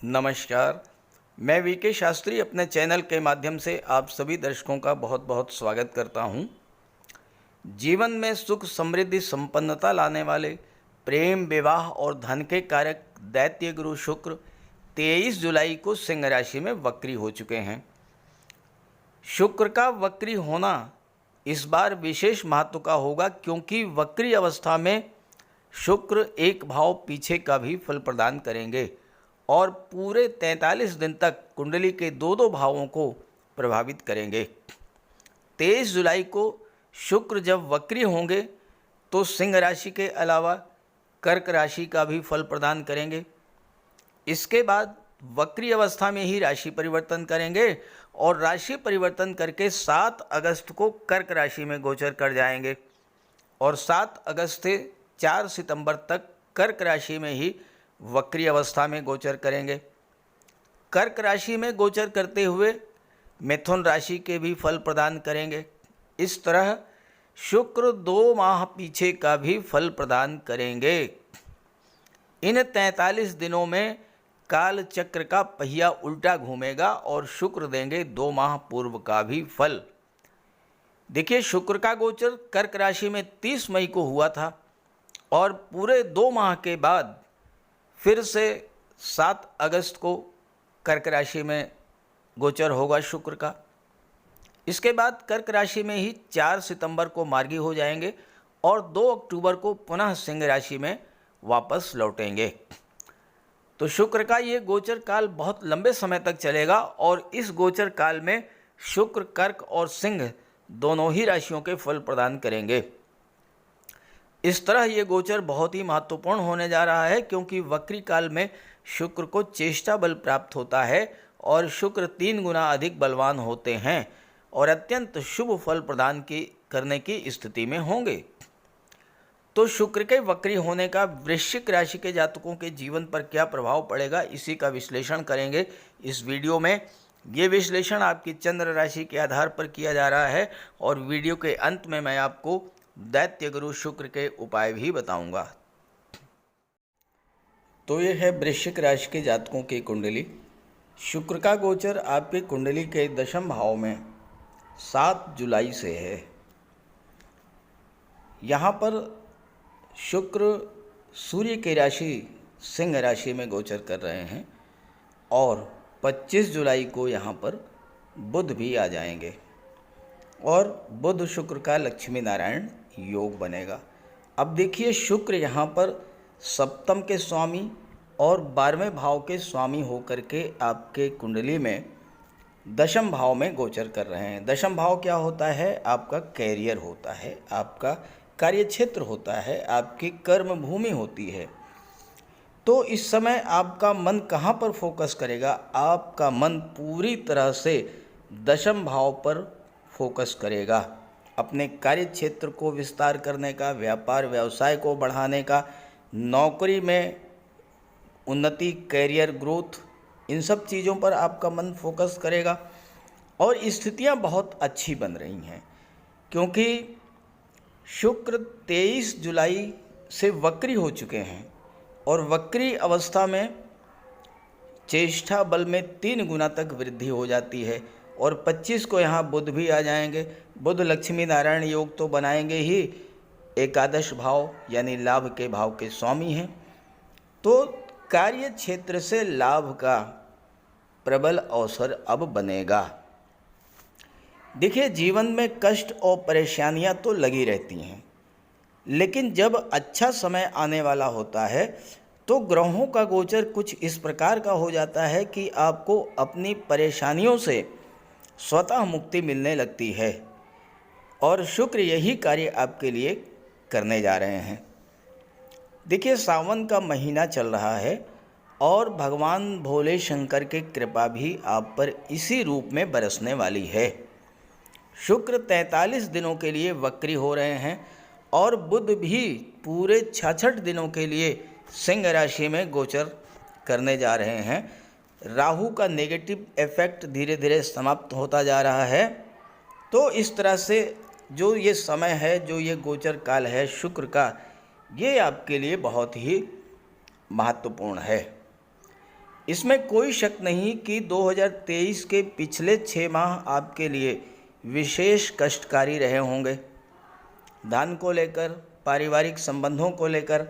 नमस्कार। मैं वीके शास्त्री अपने चैनल के माध्यम से आप सभी दर्शकों का बहुत बहुत स्वागत करता हूं। जीवन में सुख समृद्धि संपन्नता लाने वाले प्रेम विवाह और धन के कारक दैत्य गुरु शुक्र 23 जुलाई को सिंह राशि में वक्री हो चुके हैं। शुक्र का वक्री होना इस बार विशेष महत्व का होगा, क्योंकि वक्री अवस्था में शुक्र एक भाव पीछे का भी फल प्रदान करेंगे और पूरे 43 दिन तक कुंडली के दो भावों को प्रभावित करेंगे। 23 जुलाई को शुक्र जब वक्री होंगे तो सिंह राशि के अलावा कर्क राशि का भी फल प्रदान करेंगे। इसके बाद वक्री अवस्था में ही राशि परिवर्तन करेंगे और राशि परिवर्तन करके 7 अगस्त को कर्क राशि में गोचर कर जाएंगे और 7 अगस्त से 4 सितंबर तक कर्क राशि में ही वक्री अवस्था में गोचर करेंगे। कर्क राशि में गोचर करते हुए मिथुन राशि के भी फल प्रदान करेंगे। इस तरह शुक्र 2 माह पीछे का भी फल प्रदान करेंगे। इन 43 दिनों में काल चक्र का पहिया उल्टा घूमेगा और शुक्र देंगे 2 माह पूर्व का भी फल। देखिए, शुक्र का गोचर कर्क राशि में 30 मई को हुआ था और पूरे 2 माह के बाद फिर से 7 अगस्त को कर्क राशि में गोचर होगा शुक्र का। इसके बाद कर्क राशि में ही 4 सितंबर को मार्गी हो जाएंगे और 2 अक्टूबर को पुनः सिंह राशि में वापस लौटेंगे। तो शुक्र का ये गोचर काल बहुत लंबे समय तक चलेगा और इस गोचर काल में शुक्र कर्क और सिंह दोनों ही राशियों के फल प्रदान करेंगे। इस तरह ये गोचर बहुत ही महत्वपूर्ण होने जा रहा है, क्योंकि वक्री काल में शुक्र को चेष्टा बल प्राप्त होता है और शुक्र 3 गुना अधिक बलवान होते हैं और अत्यंत शुभ फल प्रदान करने की स्थिति में होंगे। तो शुक्र के वक्री होने का वृश्चिक राशि के जातकों के जीवन पर क्या प्रभाव पड़ेगा, इसी का विश्लेषण करेंगे इस वीडियो में। ये विश्लेषण आपकी चंद्र राशि के आधार पर किया जा रहा है और वीडियो के अंत में मैं आपको दैत्य गुरु शुक्र के उपाय भी बताऊंगा। तो ये है वृश्चिक राशि के जातकों की कुंडली। शुक्र का गोचर आपके कुंडली के दशम भाव में 7 जुलाई से है। यहाँ पर शुक्र सूर्य की राशि सिंह राशि में गोचर कर रहे हैं और 25 जुलाई को यहाँ पर बुध भी आ जाएंगे और बुध शुक्र का लक्ष्मी नारायण योग बनेगा। अब देखिए, शुक्र यहाँ पर सप्तम के स्वामी और 12वें भाव के स्वामी होकर के आपके कुंडली में दशम भाव में गोचर कर रहे हैं। दशम भाव क्या होता है? आपका कैरियर होता है, आपका कार्यक्षेत्र होता है, आपकी कर्म भूमि होती है। तो इस समय आपका मन कहाँ पर फोकस करेगा? आपका मन पूरी तरह से दशम भाव पर फोकस करेगा। अपने कार्य क्षेत्र को विस्तार करने का, व्यापार व्यवसाय को बढ़ाने का, नौकरी में उन्नति, कैरियर ग्रोथ, इन सब चीज़ों पर आपका मन फोकस करेगा और स्थितियां बहुत अच्छी बन रही हैं, क्योंकि शुक्र 23 जुलाई से वक्री हो चुके हैं और वक्री अवस्था में चेष्टा बल में 3 गुना तक वृद्धि हो जाती है और 25 को यहाँ बुध भी आ जाएंगे। बुध लक्ष्मी नारायण योग तो बनाएंगे ही, एकादश भाव यानी लाभ के भाव के स्वामी हैं। तो कार्य क्षेत्र से लाभ का प्रबल अवसर अब बनेगा। देखिए, जीवन में कष्ट और परेशानियां तो लगी रहती हैं, लेकिन जब अच्छा समय आने वाला होता है तो ग्रहों का गोचर कुछ इस प्रकार का हो जाता है कि आपको अपनी परेशानियों से स्वतः मुक्ति मिलने लगती है और शुक्र यही कार्य आपके लिए करने जा रहे हैं। देखिए, सावन का महीना चल रहा है और भगवान भोले शंकर की कृपा भी आप पर इसी रूप में बरसने वाली है। शुक्र 43 दिनों के लिए वक्री हो रहे हैं और बुध भी पूरे 66 दिनों के लिए सिंह राशि में गोचर करने जा रहे हैं। राहु का नेगेटिव इफेक्ट धीरे धीरे समाप्त होता जा रहा है। तो इस तरह से जो ये समय है, जो ये गोचर काल है शुक्र का, ये आपके लिए बहुत ही महत्वपूर्ण है। इसमें कोई शक नहीं कि 2023 के पिछले 6 माह आपके लिए विशेष कष्टकारी रहे होंगे। धन को लेकर, पारिवारिक संबंधों को लेकर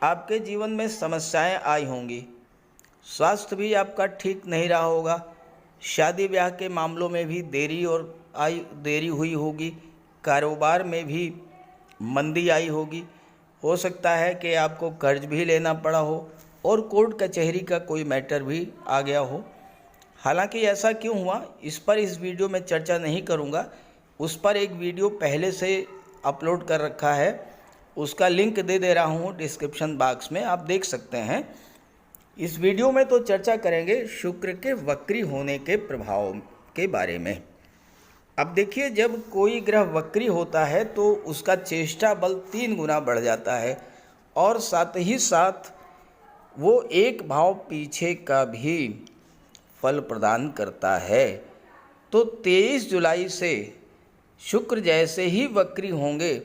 आपके जीवन में समस्याएं आई होंगी। स्वास्थ्य भी आपका ठीक नहीं रहा होगा। शादी ब्याह के मामलों में भी देरी हुई होगी। कारोबार में भी मंदी आई होगी। हो सकता है कि आपको कर्ज भी लेना पड़ा हो और कोर्ट कचहरी का कोई मैटर भी आ गया हो। हालांकि ऐसा क्यों हुआ, इस पर इस वीडियो में चर्चा नहीं करूंगा। उस पर एक वीडियो पहले से अपलोड कर रखा है, उसका लिंक दे रहा हूं डिस्क्रिप्शन बॉक्स में, आप देख सकते हैं। इस वीडियो में तो चर्चा करेंगे शुक्र के वक्री होने के प्रभाव के बारे में। अब देखिए, जब कोई ग्रह वक्री होता है तो उसका चेष्टा बल 3 गुना बढ़ जाता है और साथ ही साथ वो एक भाव पीछे का भी फल प्रदान करता है। तो 23 जुलाई से शुक्र जैसे ही वक्री होंगे,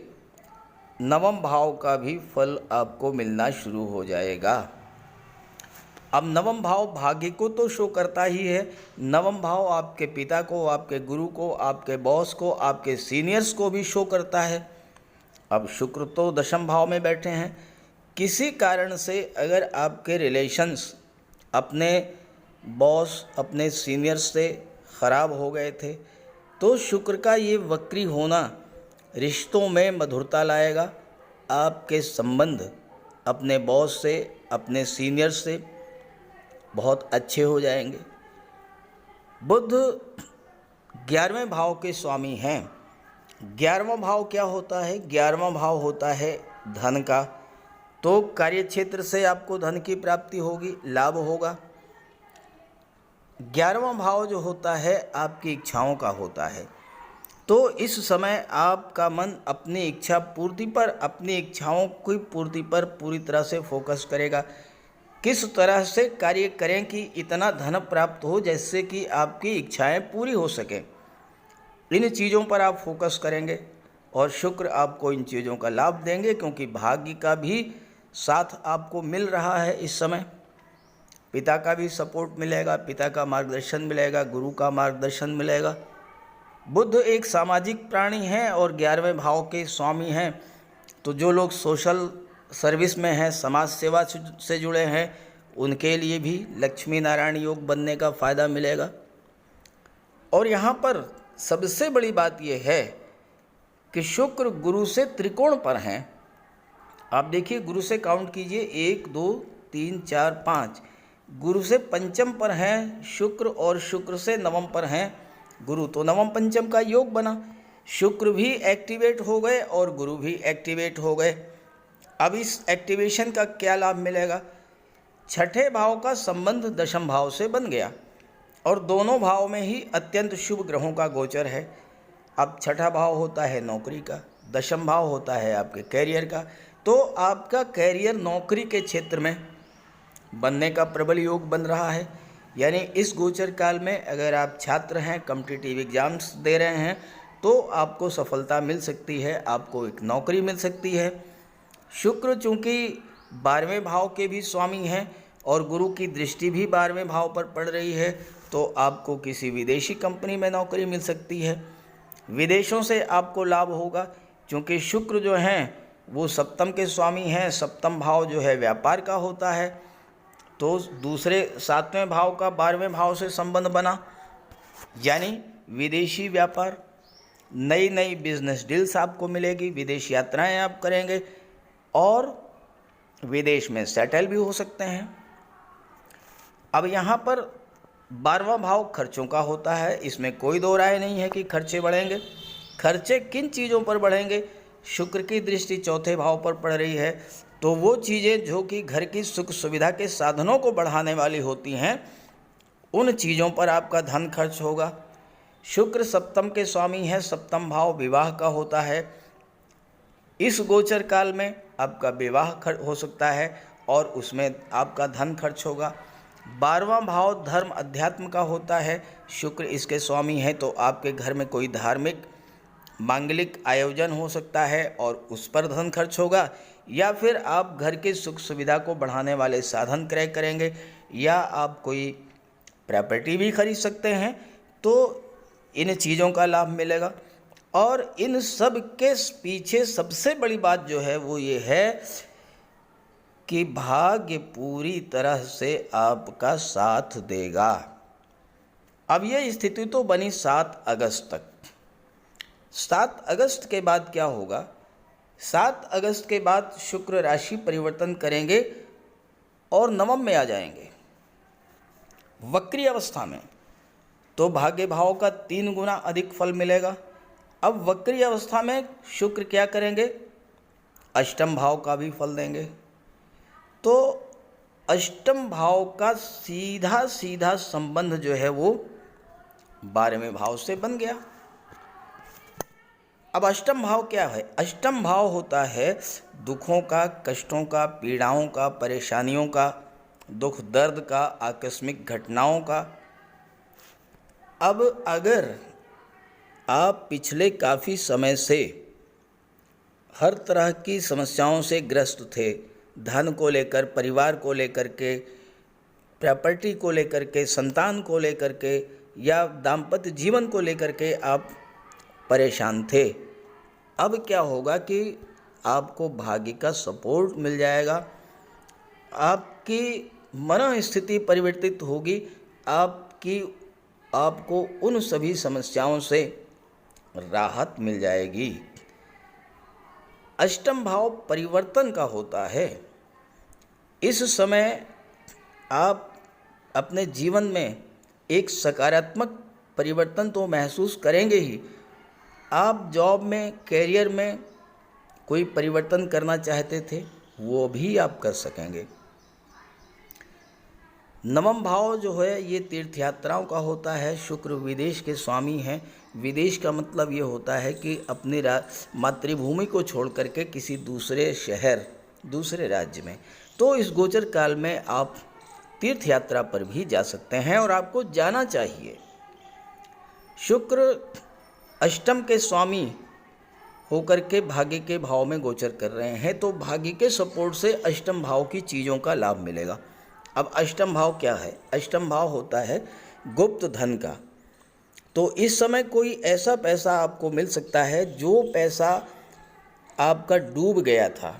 नवम भाव का भी फल आपको मिलना शुरू हो जाएगा। अब नवम भाव भाग्य को तो शो करता ही है। नवम भाव आपके पिता को, आपके गुरु को, आपके बॉस को, आपके सीनियर्स को भी शो करता है। अब शुक्र तो दशम भाव में बैठे हैं। किसी कारण से अगर आपके रिलेशंस अपने बॉस, अपने सीनियर्स से ख़राब हो गए थे, तो शुक्र का ये वक्री होना रिश्तों में मधुरता लाएगा। आपके संबंध अपने बॉस से, अपने सीनियर्स से बहुत अच्छे हो जाएंगे। बुध 11वें भाव के स्वामी हैं। 11वां भाव क्या होता है? 11वां भाव होता है धन का। तो कार्य क्षेत्र से आपको धन की प्राप्ति होगी, लाभ होगा। 11वां भाव जो होता है आपकी इच्छाओं का होता है। तो इस समय आपका मन अपनी इच्छा पूर्ति पर, अपनी इच्छाओं की पूर्ति पर पूरी तरह से फोकस करेगा। किस तरह से कार्य करें कि इतना धन प्राप्त हो जिससे कि आपकी इच्छाएं पूरी हो सकें, इन चीज़ों पर आप फोकस करेंगे और शुक्र आपको इन चीज़ों का लाभ देंगे, क्योंकि भाग्य का भी साथ आपको मिल रहा है। इस समय पिता का भी सपोर्ट मिलेगा, पिता का मार्गदर्शन मिलेगा, गुरु का मार्गदर्शन मिलेगा। बुध एक सामाजिक प्राणी हैं और 11वें भाव के स्वामी हैं। तो जो लोग सोशल सर्विस में हैं, समाज सेवा से जुड़े हैं, उनके लिए भी लक्ष्मी नारायण योग बनने का फ़ायदा मिलेगा। और यहाँ पर सबसे बड़ी बात यह है कि शुक्र गुरु से त्रिकोण पर हैं। आप देखिए, गुरु से काउंट कीजिए, 1 2 3 4 5। गुरु से पंचम पर हैं शुक्र और शुक्र से नवम पर हैं गुरु। तो नवम पंचम का योग बना। शुक्र भी एक्टिवेट हो गए और गुरु भी एक्टिवेट हो गए। अब इस एक्टिवेशन का क्या लाभ मिलेगा? छठे भाव का संबंध दशम भाव से बन गया और दोनों भाव में ही अत्यंत शुभ ग्रहों का गोचर है। अब छठा भाव होता है नौकरी का, दशम भाव होता है आपके कैरियर का। तो आपका कैरियर नौकरी के क्षेत्र में बनने का प्रबल योग बन रहा है। यानी इस गोचर काल में अगर आप छात्र हैं, कॉम्पिटिटिव एग्जाम्स दे रहे हैं, तो आपको सफलता मिल सकती है, आपको एक नौकरी मिल सकती है। शुक्र चूँकि 12वें भाव के भी स्वामी हैं और गुरु की दृष्टि भी 12वें भाव पर पड़ रही है, तो आपको किसी विदेशी कंपनी में नौकरी मिल सकती है। विदेशों से आपको लाभ होगा, क्योंकि शुक्र जो हैं वो सप्तम के स्वामी हैं। सप्तम भाव जो है व्यापार का होता है। तो दूसरे 7वें भाव का 12वें भाव से संबंध बना, यानी विदेशी व्यापार, नई नई बिजनेस डील्स आपको मिलेगी, विदेश यात्राएं आप करेंगे और विदेश में सेटल भी हो सकते हैं। अब यहाँ पर 12वां भाव खर्चों का होता है। इसमें कोई दो राय नहीं है कि खर्चे बढ़ेंगे। खर्चे किन चीज़ों पर बढ़ेंगे? शुक्र की दृष्टि चौथे भाव पर पड़ रही है, तो वो चीज़ें जो कि घर की सुख सुविधा के साधनों को बढ़ाने वाली होती हैं, उन चीज़ों पर आपका धन खर्च होगा। शुक्र सप्तम के स्वामी है, सप्तम भाव विवाह का होता है। इस गोचर काल में आपका विवाह हो सकता है और उसमें आपका धन खर्च होगा। 12वां भाव धर्म अध्यात्म का होता है, शुक्र इसके स्वामी है, तो आपके घर में कोई धार्मिक मांगलिक आयोजन हो सकता है और उस पर धन खर्च होगा, या फिर आप घर के सुख सुविधा को बढ़ाने वाले साधन क्रय करेंगे, या आप कोई प्रॉपर्टी भी खरीद सकते हैं, तो इन चीज़ों का लाभ मिलेगा। और इन सब के पीछे सबसे बड़ी बात जो है वो ये है कि भाग्य पूरी तरह से आपका साथ देगा। अब ये स्थिति तो बनी 7 अगस्त तक। 7 अगस्त के बाद क्या होगा? 7 अगस्त के बाद शुक्र राशि परिवर्तन करेंगे और नवम में आ जाएंगे वक्री अवस्था में, तो भाग्य भाव का 3 गुना अधिक फल मिलेगा। अब वक्री अवस्था में शुक्र क्या करेंगे? अष्टम भाव का भी फल देंगे। तो अष्टम भाव का सीधा सीधा संबंध जो है वो 12वें भाव से बन गया। अब अष्टम भाव क्या है? अष्टम भाव होता है दुखों का, कष्टों का, पीड़ाओं का, परेशानियों का, दुख दर्द का, आकस्मिक घटनाओं का। अब अगर आप पिछले काफ़ी समय से हर तरह की समस्याओं से ग्रस्त थे, धन को लेकर, परिवार को लेकर के, प्रॉपर्टी को लेकर के, संतान को लेकर के, या दाम्पत्य जीवन को लेकर के आप परेशान थे, अब क्या होगा कि आपको भाग्य का सपोर्ट मिल जाएगा। आपकी मनोस्थिति परिवर्तित होगी। आपको उन सभी समस्याओं से राहत मिल जाएगी। अष्टम भाव परिवर्तन का होता है। इस समय आप अपने जीवन में एक सकारात्मक परिवर्तन तो महसूस करेंगे ही। आप जॉब में, कैरियर में कोई परिवर्तन करना चाहते थे, वो भी आप कर सकेंगे। नवम भाव जो है ये तीर्थ यात्राओं का होता है। शुक्र विदेश के स्वामी हैं। विदेश का मतलब ये होता है कि अपनी मातृभूमि को छोड़ करके किसी दूसरे शहर, दूसरे राज्य में। तो इस गोचर काल में आप तीर्थ यात्रा पर भी जा सकते हैं और आपको जाना चाहिए। शुक्र अष्टम के स्वामी होकर के भाग्य के भाव में गोचर कर रहे हैं, तो भाग्य के सपोर्ट से अष्टम भाव की चीज़ों का लाभ मिलेगा। अब अष्टम भाव क्या है? अष्टम भाव होता है गुप्त धन का। तो इस समय कोई ऐसा पैसा आपको मिल सकता है जो पैसा आपका डूब गया था,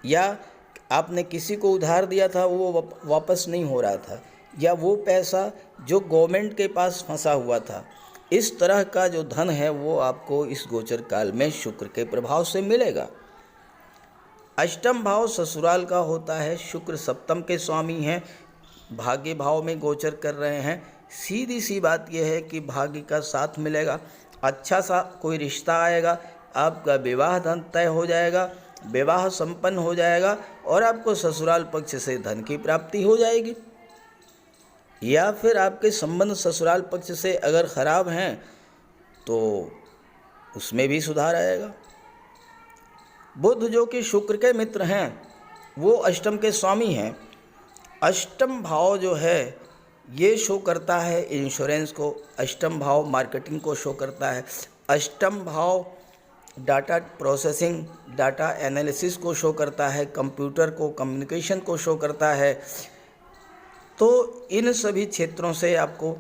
या आपने किसी को उधार दिया था वो वापस नहीं हो रहा था, या वो पैसा जो गवर्नमेंट के पास फंसा हुआ था। इस तरह का जो धन है वो आपको इस गोचर काल में शुक्र के प्रभाव से मिलेगा। अष्टम भाव ससुराल का होता है। शुक्र सप्तम के स्वामी हैं, भाग्य भाव में गोचर कर रहे हैं। सीधी सी बात यह है कि भाग्य का साथ मिलेगा, अच्छा सा कोई रिश्ता आएगा, आपका विवाह धन तय हो जाएगा, विवाह संपन्न हो जाएगा और आपको ससुराल पक्ष से धन की प्राप्ति हो जाएगी। या फिर आपके संबंध ससुराल पक्ष से अगर खराब हैं तो उसमें भी सुधार आएगा। बुध जो कि शुक्र के मित्र हैं, वो अष्टम के स्वामी हैं। अष्टम भाव जो है ये शो करता है इंश्योरेंस को, अष्टम भाव मार्केटिंग को शो करता है, अष्टम भाव डाटा प्रोसेसिंग, डाटा एनालिसिस को शो करता है, कंप्यूटर को, कम्युनिकेशन को शो करता है। तो इन सभी क्षेत्रों से आपको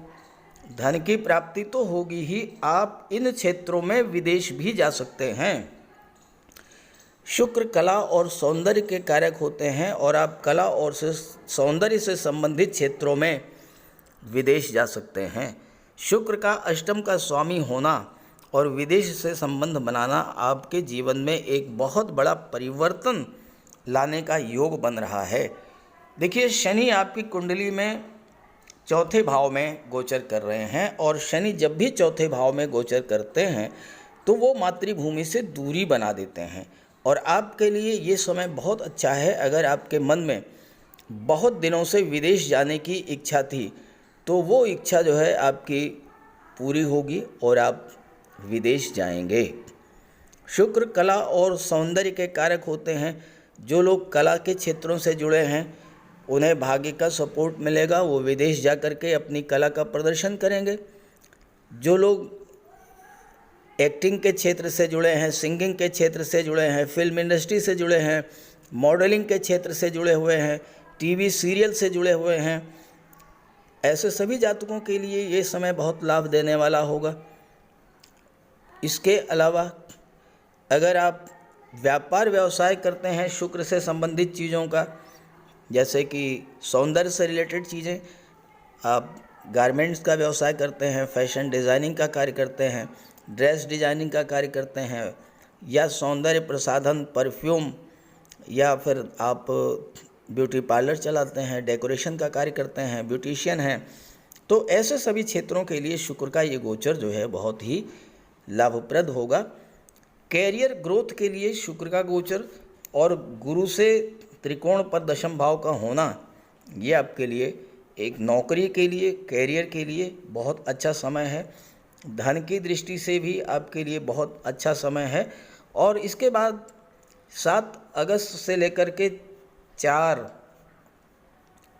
धन की प्राप्ति तो होगी ही, आप इन क्षेत्रों में विदेश भी जा सकते हैं। शुक्र कला और सौंदर्य के कारक होते हैं और आप कला और सौंदर्य से संबंधित क्षेत्रों में विदेश जा सकते हैं। शुक्र का अष्टम का स्वामी होना और विदेश से संबंध बनाना आपके जीवन में एक बहुत बड़ा परिवर्तन लाने का योग बन रहा है। देखिए, शनि आपकी कुंडली में चौथे भाव में गोचर कर रहे हैं, और शनि जब भी चौथे भाव में गोचर करते हैं तो वो मातृभूमि से दूरी बना देते हैं। और आपके लिए ये समय बहुत अच्छा है। अगर आपके मन में बहुत दिनों से विदेश जाने की इच्छा थी तो वो इच्छा जो है आपकी पूरी होगी और आप विदेश जाएंगे। शुक्र कला और सौंदर्य के कारक होते हैं। जो लोग कला के क्षेत्रों से जुड़े हैं उन्हें भाग्य का सपोर्ट मिलेगा, वो विदेश जा कर के अपनी कला का प्रदर्शन करेंगे। जो लोग एक्टिंग के क्षेत्र से जुड़े हैं, सिंगिंग के क्षेत्र से जुड़े हैं, फिल्म इंडस्ट्री से जुड़े हैं, मॉडलिंग के क्षेत्र से जुड़े हुए हैं, टीवी सीरियल से जुड़े हुए हैं, ऐसे सभी जातकों के लिए ये समय बहुत लाभ देने वाला होगा। इसके अलावा अगर आप व्यापार व्यवसाय करते हैं शुक्र से संबंधित चीज़ों का, जैसे कि सौंदर्य से रिलेटेड चीज़ें, आप गारमेंट्स का व्यवसाय करते हैं, फैशन डिज़ाइनिंग का कार्य करते हैं, ड्रेस डिज़ाइनिंग का कार्य करते हैं, या सौंदर्य प्रसाधन परफ्यूम, या फिर आप ब्यूटी पार्लर चलाते हैं, डेकोरेशन का कार्य करते हैं, ब्यूटिशियन हैं, तो ऐसे सभी क्षेत्रों के लिए शुक्र का ये गोचर जो है बहुत ही लाभप्रद होगा। कैरियर ग्रोथ के लिए शुक्र का गोचर और गुरु से त्रिकोण पर दशम भाव का होना, ये आपके लिए एक नौकरी के लिए, कैरियर के लिए बहुत अच्छा समय है। धन की दृष्टि से भी आपके लिए बहुत अच्छा समय है। और इसके बाद 7 अगस्त से लेकर के 4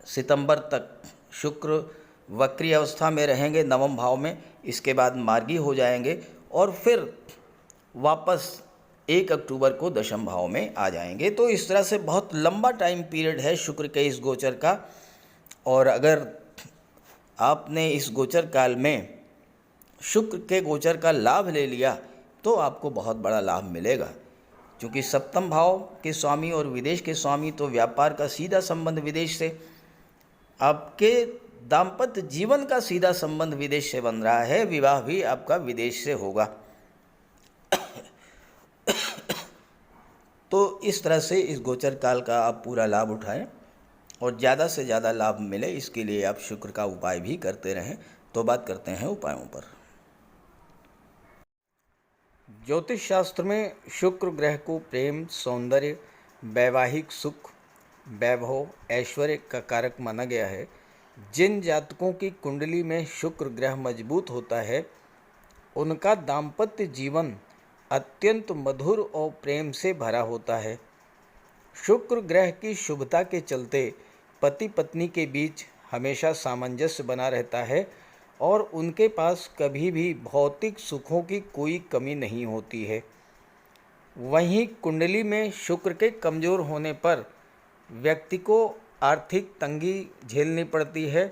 सितंबर तक शुक्र वक्री अवस्था में रहेंगे नवम भाव में, इसके बाद मार्गी हो जाएंगे और फिर वापस 1 अक्टूबर को दशम भाव में आ जाएंगे। तो इस तरह से बहुत लंबा टाइम पीरियड है शुक्र के इस गोचर का। और अगर आपने इस गोचर काल में शुक्र के गोचर का लाभ ले लिया तो आपको बहुत बड़ा लाभ मिलेगा, क्योंकि सप्तम भाव के स्वामी और विदेश के स्वामी, तो व्यापार का सीधा संबंध विदेश से, आपके दाम्पत्य जीवन का सीधा संबंध विदेश से बन रहा है, विवाह भी आपका विदेश से होगा। तो इस तरह से इस गोचर काल का आप पूरा लाभ उठाएं और ज़्यादा से ज़्यादा लाभ मिले, इसके लिए आप शुक्र का उपाय भी करते रहें। तो बात करते हैं उपायों पर। ज्योतिष शास्त्र में शुक्र ग्रह को प्रेम, सौंदर्य, वैवाहिक सुख, वैभव, ऐश्वर्य का कारक माना गया है। जिन जातकों की कुंडली में शुक्र ग्रह मजबूत होता है, उनका दाम्पत्य जीवन अत्यंत मधुर और प्रेम से भरा होता है। शुक्र ग्रह की शुभता के चलते पति पत्नी के बीच हमेशा सामंजस्य बना रहता है और उनके पास कभी भी भौतिक सुखों की कोई कमी नहीं होती है। वहीं कुंडली में शुक्र के कमज़ोर होने पर व्यक्ति को आर्थिक तंगी झेलनी पड़ती है।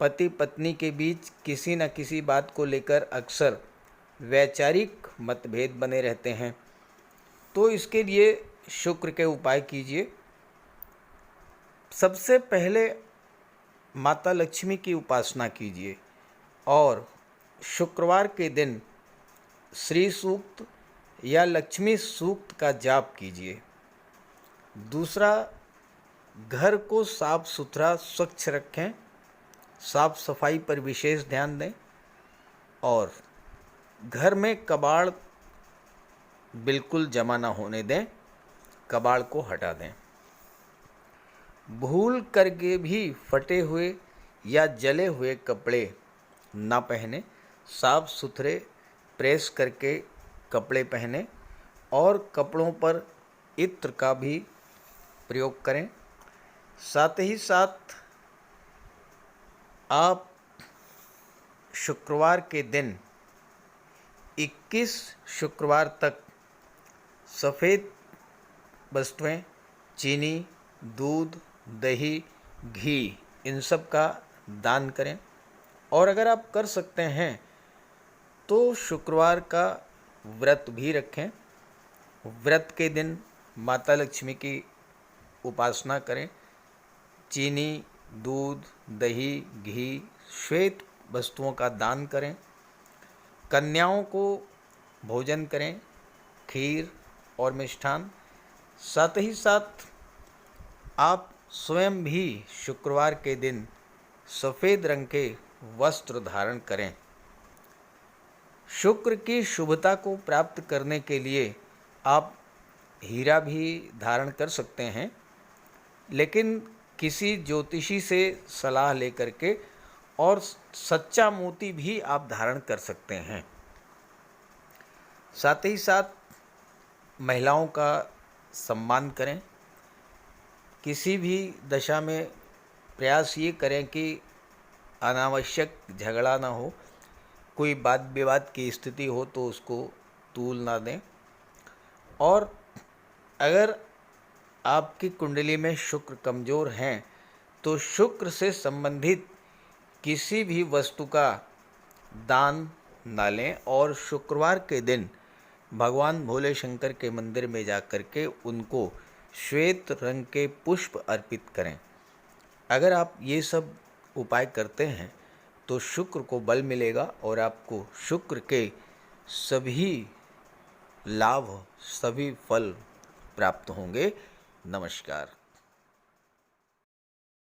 पति पत्नी के बीच किसी न किसी बात को लेकर अक्सर वैचारिक मतभेद बने रहते हैं। तो इसके लिए शुक्र के उपाय कीजिए। सबसे पहले माता लक्ष्मी की उपासना कीजिए और शुक्रवार के दिन श्री सूक्त या लक्ष्मी सूक्त का जाप कीजिए। दूसरा, घर को साफ सुथरा स्वच्छ रखें, साफ सफाई पर विशेष ध्यान दें और घर में कबाड़ बिल्कुल जमा ना होने दें, कबाड़ को हटा दें। भूल करके भी फटे हुए या जले हुए कपड़े ना पहने, साफ सुथरे प्रेस करके कपड़े पहने और कपड़ों पर इत्र का भी प्रयोग करें। साथ ही साथ आप शुक्रवार के दिन 21 शुक्रवार तक सफ़ेद वस्तुएं, चीनी, दूध, दही, घी, इन सब का दान करें। और अगर आप कर सकते हैं तो शुक्रवार का व्रत भी रखें। व्रत के दिन माता लक्ष्मी की उपासना करें। चीनी, दूध, दही, घी, श्वेत वस्तुओं का दान करें। कन्याओं को भोजन करें, खीर और मिष्ठान। साथ ही साथ आप स्वयं भी शुक्रवार के दिन सफ़ेद रंग के वस्त्र धारण करें। शुक्र की शुभता को प्राप्त करने के लिए आप हीरा भी धारण कर सकते हैं, लेकिन किसी ज्योतिषी से सलाह लेकर के, और सच्चा मोती भी आप धारण कर सकते हैं। साथ ही साथ महिलाओं का सम्मान करें। किसी भी दशा में प्रयास ये करें कि अनावश्यक झगड़ा ना हो, कोई वाद विवाद की स्थिति हो तो उसको तूल ना दें। और अगर आपकी कुंडली में शुक्र कमज़ोर हैं तो शुक्र से संबंधित किसी भी वस्तु का दान न लें और शुक्रवार के दिन भगवान भोले शंकर के मंदिर में जाकर के उनको श्वेत रंग के पुष्प अर्पित करें। अगर आप ये सब उपाय करते हैं तो शुक्र को बल मिलेगा और आपको शुक्र के सभी लाभ, सभी फल प्राप्त होंगे। नमस्कार।